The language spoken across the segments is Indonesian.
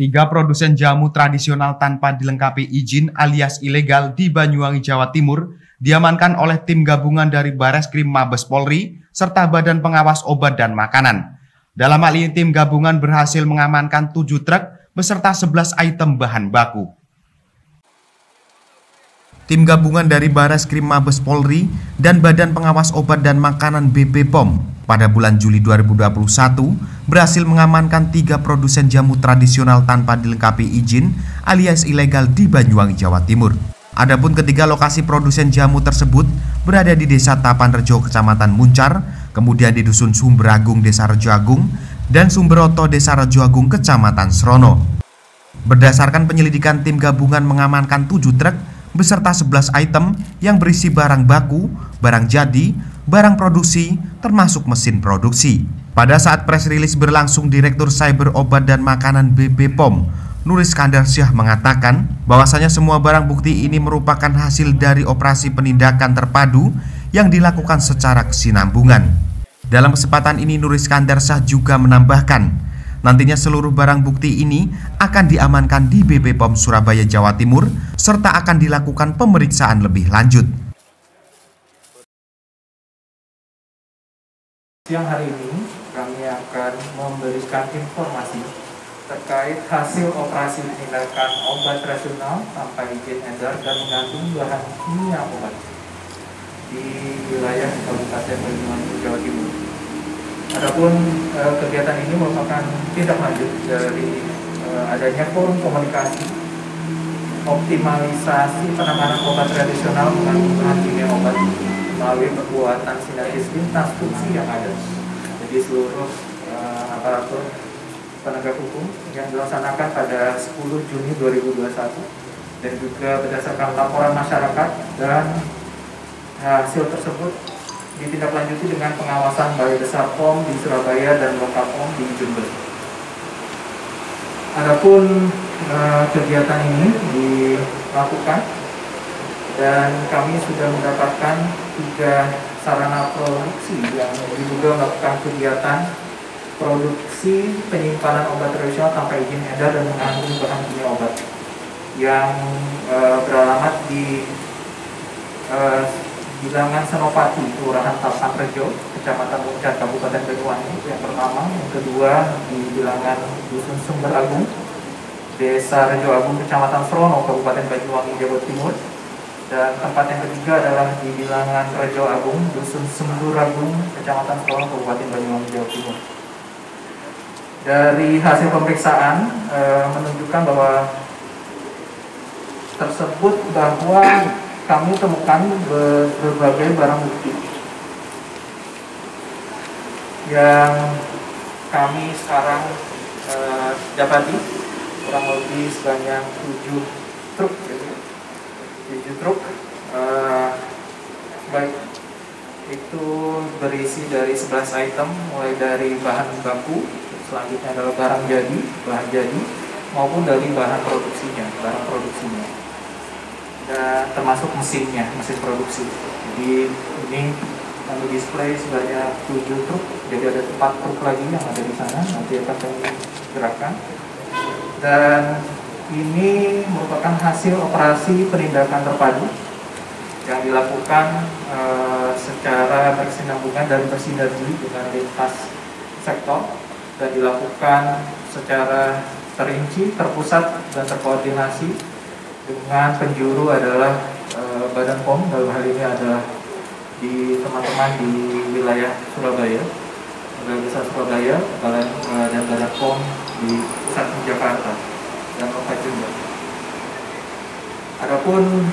Tiga produsen jamu tradisional tanpa dilengkapi izin alias ilegal di Banyuwangi, Jawa Timur diamankan oleh tim gabungan dari Bareskrim Mabes Polri serta Badan Pengawas Obat dan Makanan. Dalam hal ini tim gabungan berhasil mengamankan 7 truk beserta 11 item bahan baku. Tim gabungan dari Bareskrim Mabes Polri dan Badan Pengawas Obat dan Makanan BPOM pada bulan Juli 2021 berhasil mengamankan 3 produsen jamu tradisional tanpa dilengkapi izin alias ilegal di Banyuwangi, Jawa Timur. Adapun ketiga lokasi produsen jamu tersebut berada di Desa Tapanrejo, Kecamatan Muncar, kemudian di Dusun Sumberagung, Desa Rejo Agung, dan Sumberoto, Desa Rejo Agung, Kecamatan Srono. Berdasarkan penyelidikan, tim gabungan mengamankan 7 truk beserta 11 item yang berisi barang baku, barang jadi, barang produksi, termasuk mesin produksi. Pada saat press release berlangsung, Direktur Cyber Obat dan Makanan BPOM, Nur Iskandar Syah, mengatakan bahwasanya semua barang bukti ini merupakan hasil dari operasi penindakan terpadu yang dilakukan secara kesinambungan. Dalam kesempatan ini, Nur Iskandar Syah juga menambahkan, nantinya seluruh barang bukti ini akan diamankan di BPOM Surabaya, Jawa Timur, serta akan dilakukan pemeriksaan lebih lanjut. Siang hari ini kami akan memberikan informasi terkait hasil operasi penindakan obat tradisional tanpa izin edar dan mengandung bahan kimia obat di wilayah Kabupaten Banyuwangi, Jawa Timur. Adapun kegiatan ini merupakan tindak lanjut dari adanya forum komunikasi optimalisasi penanganan obat tradisional mengandung bahan kimia obat melalui perbuatan sinergis lintas fungsi yang ada. Jadi seluruh aparatur penegak hukum yang dilaksanakan pada 10 Juni 2021 dan juga berdasarkan laporan masyarakat, dan hasil tersebut ditindaklanjuti dengan pengawasan Balai Besar POM di Surabaya dan Lokapom di Jember. Adapun kegiatan ini dilakukan dan kami sudah mendapatkan 3 sarana produksi yang diduga melakukan kegiatan produksi penyimpanan obat tradisional tanpa izin edar dan mengandung bahan kimia obat yang beralamat di Bilangan Senopati, Kelurahan Tapanrejo, Kecamatan Muncar, Kabupaten Banyuwangi, itu yang pertama. Yang kedua di Bilangan Dusun Sumberagung, Desa Rejo Agung, Kecamatan Srono, Kabupaten Banyuwangi, Jawa Timur. Dan tempat yang ketiga adalah di Bilangan Rejo Agung, Dusun Semburagung, Kecamatan Srono, Kabupaten Banyuwangi, Jawa Timur. Dari hasil pemeriksaan menunjukkan bahwa kami temukan berbagai barang bukti yang kami sekarang dapati kurang lebih sebanyak 7 truk, baik itu berisi dari 11 item, mulai dari bahan baku, selanjutnya adalah bahan jadi maupun dari barang produksinya, dan termasuk mesin produksi. Jadi ini kami display sebanyak 7 truk, jadi ada 4 truk lagi yang ada di sana, nanti akan kami gerakkan. Dan ini merupakan hasil operasi penindakan terpadu yang dilakukan secara berkesinambungan dan bersinergi dengan lintas sektor, dan dilakukan secara terinci, terpusat, dan terkoordinasi dengan penjuru adalah Badan POM, dalam hal ini adalah di teman-teman di wilayah Surabaya, Balai Besar Surabaya, dan Badan POM di pusat Jakarta dan Kota Jember. Adapun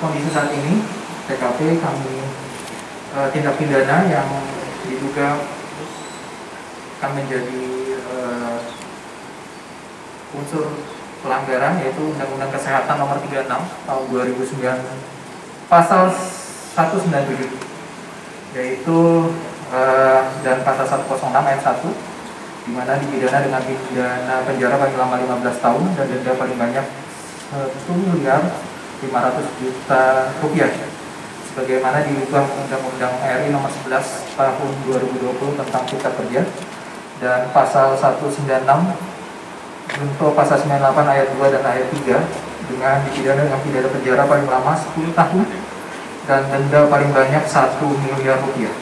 kondisi saat ini, TKP kami tindak pidana yang diduga akan menjadi unsur pelanggaran, yaitu Undang-Undang Kesehatan Nomor 36 Tahun 2009 Pasal 197, yaitu dan Pasal 106 Ayat 1, di mana dipidana dengan pidana penjara paling lama 15 tahun dan denda paling banyak 1.500.000.000 rupiah, sebagaimana diubah Undang-Undang RI Nomor 11 Tahun 2020 tentang Cipta Kerja, dan Pasal 196 Junto pasal 98 ayat 2 dan ayat 3 dengan dipidana dengan pidana penjara paling lama 10 tahun dan denda paling banyak 1 miliar rupiah.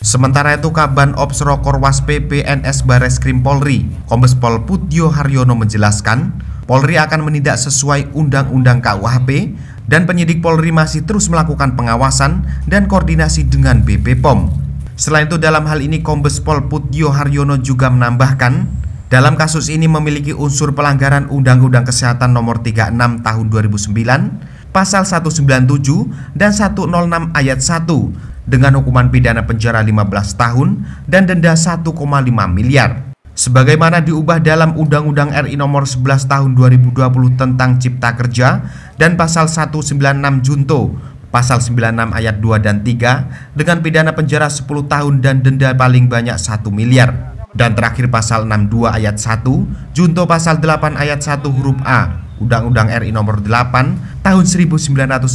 Sementara itu, Kaban Ops Rokorwas PPNS Bareskrim Polri, Kombes Pol Putjo Haryono menjelaskan, Polri akan menindak sesuai Undang-Undang KUHP dan penyidik Polri masih terus melakukan pengawasan dan koordinasi dengan BP POM. Selain itu, dalam hal ini Kombes Pol Putjo Haryono juga menambahkan, dalam kasus ini memiliki unsur pelanggaran Undang-Undang Kesehatan Nomor 36 Tahun 2009, Pasal 197 dan 106 Ayat 1 dengan hukuman pidana penjara 15 tahun dan denda 1,5 miliar. Sebagaimana diubah dalam Undang-Undang RI Nomor 11 Tahun 2020 tentang Cipta Kerja dan Pasal 196 Junto, Pasal 96 Ayat 2 dan 3 dengan pidana penjara 10 tahun dan denda paling banyak 1 miliar. Dan terakhir Pasal 62 Ayat 1 Junto Pasal 8 Ayat 1 huruf A Undang-Undang RI Nomor 8 Tahun 1999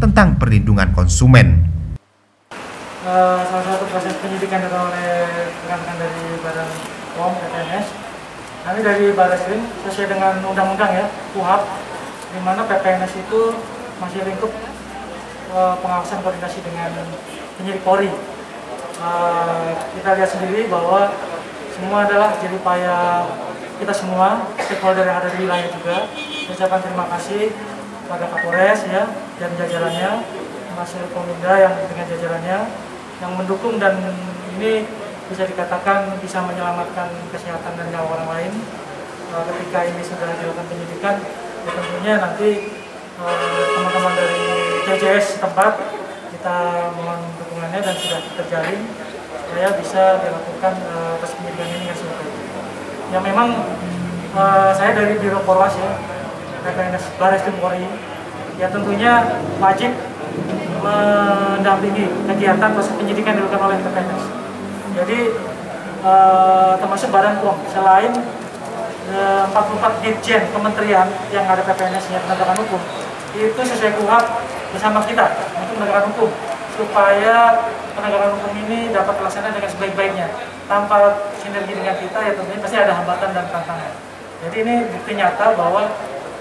tentang perlindungan konsumen. Salah satu proses penyidikan dilakukan oleh rekan-rekan dari Badan POM PPNS. Kami dari Bareskrim sesuai dengan undang-undang ya, KUHP, di mana PPNS itu masih lingkup pengawasan koordinasi dengan penyidik Polri. Kita lihat sendiri bahwa semua adalah jadi upaya kita semua, stakeholder yang ada di wilayah juga. Ucapan terima kasih pada Kapolres ya dan jajarannya, Mas Kominda yang dengan jajarannya yang mendukung, dan ini bisa dikatakan bisa menyelamatkan kesehatan dan nyawa orang lain. Ketika ini sudah dilakukan penyidikan, ya tentunya nanti teman-teman dari CCS setempat kita mohon dukungannya dan sudah terjalin supaya bisa dilakukan proses penyidikan ini dengan sebaik. Yang memang saya dari Biro Polwas ya, PPNS Bareskrim Polri, ya tentunya wajib mendampingi kegiatan proses penyidikan yang dilakukan oleh PPNS. Jadi termasuk Badan POM, selain 44 Dirjen Kementerian yang ada PPNS-nya penegakan hukum, itu sesuai KUHP bersama kita untuk penegakan hukum, supaya penegakan hukum ini dapat terlaksana dengan sebaik-baiknya. Tanpa sinergi dengan kita, ya tentunya pasti ada hambatan dan tantangan. Jadi ini bukti nyata bahwa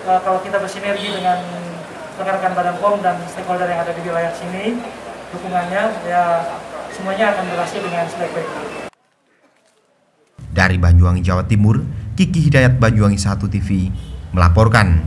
kalau kita bersinergi dengan rekan-rekan Badan POM dan stakeholder yang ada di wilayah sini, dukungannya ya semuanya akan berhasil dengan sebaik-baiknya. Dari Banyuwangi, Jawa Timur, Kiki Hidayat, Banyuwangi 1 TV melaporkan.